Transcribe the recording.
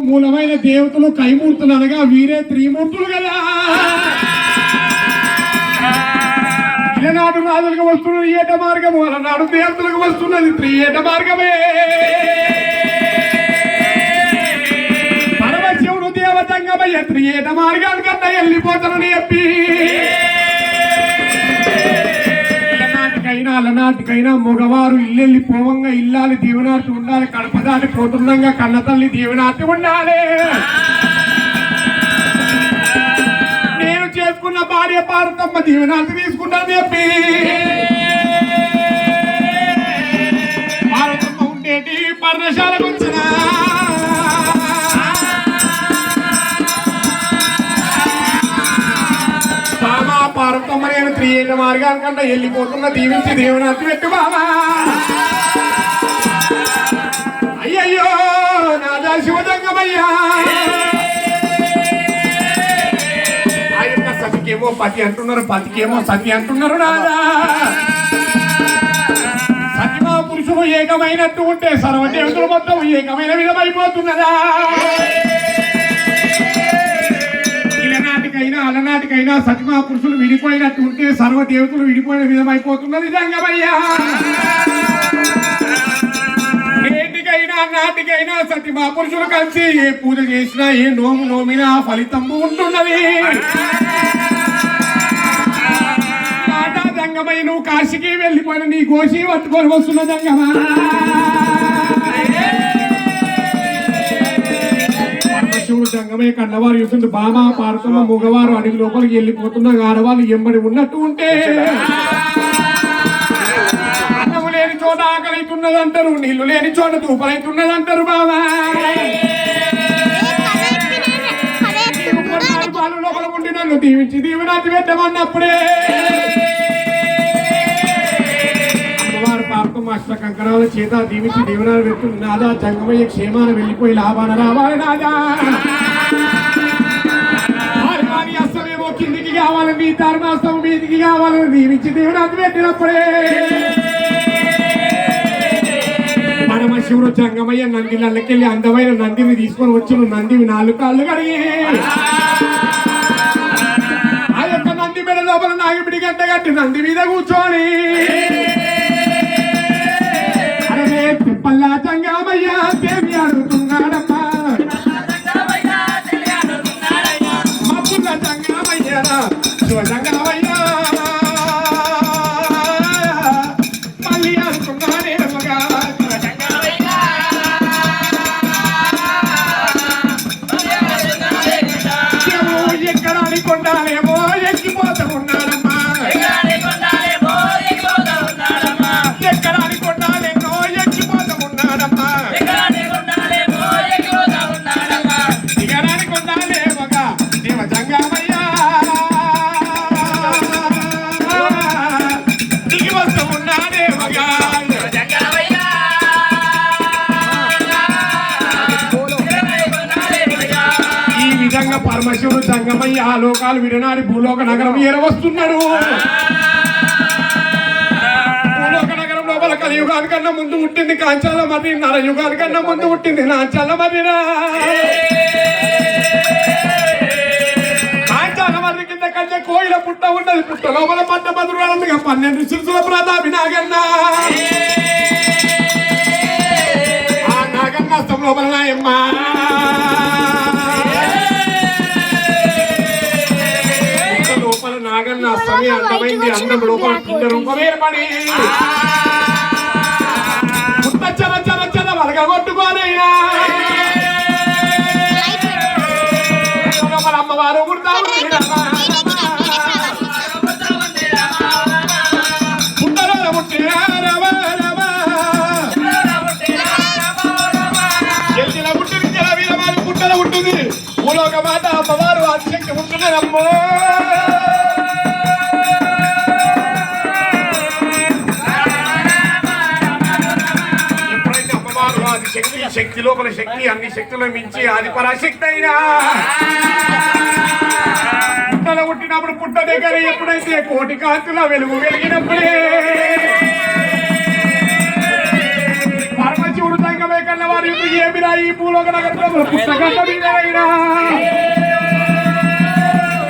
మూలమైన దేవతలు కైమూర్తులు అనగా వీరే త్రిమూర్తులు కదా. ఇలనాడు రాజులకు వస్తున్నది ఏట మార్గము, అలనాడు దేవతలకు వస్తున్నది త్రియేట మార్గమే. పరమశివుడు దేవతంగమయ్య త్రియేట మార్గానికన్నా వెళ్ళిపోతానని చెప్పి అలనాటికైనా మగవారు ఇల్లెళ్ళి పోవంగా ఇల్లాలి దీవెనార్తి ఉండాలి, కడపదాలి పోతుండగా కన్న తల్లి దీవెనార్తి ఉండాలి. నేను చేసుకున్న భార్య పార్వతమ్మ దీవెనార్తి తీసుకుంటాను చెప్పి పార్వతమ్మ ఉండేటి పర్ణశాలకు వచ్చిన పార్వతమ్మ నేను త్రియేట మార్గానికంటే వెళ్ళిపోతున్న దీవించి దేవునార్తి పెట్టు బాబా. అయ్యయ్యో నాదా శివజంగమయ్యా. ఆ యొక్క సతికేమో పతి అంటున్నారు, పతికేమో సతి అంటున్నారు. నాదా సతిమా పురుషుడు ఏకమైనట్టు ఉంటే సర్వదేవతలు మొత్తం ఏకమైన విధమైపోతున్నదా. అలనాటికైనా సతిమా పురుషులు విడిపోయినట్టు ఉంటే సర్వదేవతలు విడిపోయిన విధమైపోతున్నది జంగమయ్యా. నేటికైనా నాటికైనా సతిమా పురుషులు కలిసి ఏ పూజ చేసినా ఏ నోము నోమినా ఫలితము ఉంటున్నది. జంగమయ్య నువ్వు కాశీకి వెళ్ళిపోయిన నీ గోషి పట్టుకొని వస్తున్న జంగమా. జంగమయ్య కన్నవారు చూస్తుంటే బామా పార్వతమ్మ మగవారు అడవి లోపలికి వెళ్ళిపోతున్న ఆడవాళ్ళు ఎంబడి ఉన్నట్టు ఉంటే అన్నము లేని చోట ఆకలితున్నదంటారు, నీళ్లు లేని చోట దూపలైతున్నదంటారు. బాబా లోపల ఉండి నన్ను దీవించి దీవెనార్తి పెట్టమన్నప్పుడే అమ్మవారు పార్వతమ్మ అష్ట కంకణాల చేత దీవించి దీవెనాలు పెడుతుంది. నాదా జంగమయ్య క్షేమాన వెళ్ళిపోయి లాభాన రావాలి. నాదా అస్తమేమో కిందికి కావాలని ధర్మాస్తం మీదికి కావాలని దీవించి దేవుడు పెట్టినప్పుడే పరమశివుడు జంగమయ్య నంది నల్లకెళ్ళి అందమైన నందిని తీసుకొని వచ్చి నందిని 4 కాళ్ళు కడిగి ఆ యొక్క నంది మెడ లోపల నాగిపిడి గంట కట్టి నంది మీద కూర్చొని అరే తిప్పల్లా జంగమయ్య దేవి అడుగుతున్నాడమ్మా. శివజంగమయ్యా మళ్ళీ అనుకున్నానే మగా ఎక్కడ అనుకుంటానేమో ఎక్కిపోతూ ఉన్నాడమ్మా. ఎక్కడ అనుకుంటానేమో ఎక్కిపోతూ ఉన్నాడమ్మా. దిగడానికి ఉండాలే మగా శివజంగమయ్య పరమశివుడు జంగమయ్య ఆ లోకాలు విడనాడి భూలోక నగరం ఏరవస్తున్నాడు. భూలోక నగరం లోపల కలియుగానికన్నా ముందు పుట్టింది కాంచాల మరి, నరయుగానికన్నా ముందు పుట్టింది నాంచాల మరిరా. కాంచాల మరి కింద కంటే కోయిల పుట్ట ఉన్నది, పుట్ట లోపల పట్ట బదురుగా 12 శిరసుల ప్రతాపి నాగన్న. ఆ నాగన్న అస్తం లోపల నాయమ్మ నాగన్న సమయం అందమైంది. అందం లోపల కింద రూపం ఏర్పడి చర చర చర వలగ కొట్టుకోనైనా అమ్మవారు పుట్టల ఉంటుంది భూలోక మాట అమ్మవారు అతిశక్తి ఉంటున్నదమ్మో. శక్తి లోపల శక్తి అన్ని శక్తులను మించి ఆది పరాశక్తి అయినా పుట్టలో పుట్టినప్పుడు పుట్ట దగ్గర ఎప్పుడైతే కోటి కాంతుల వెలుగు వెలిగినప్పుడే పరమశివుడు కన్నవారి ఏమిరా ఈ భూలోక నగరంలో పుస్తకంగా మీదైనా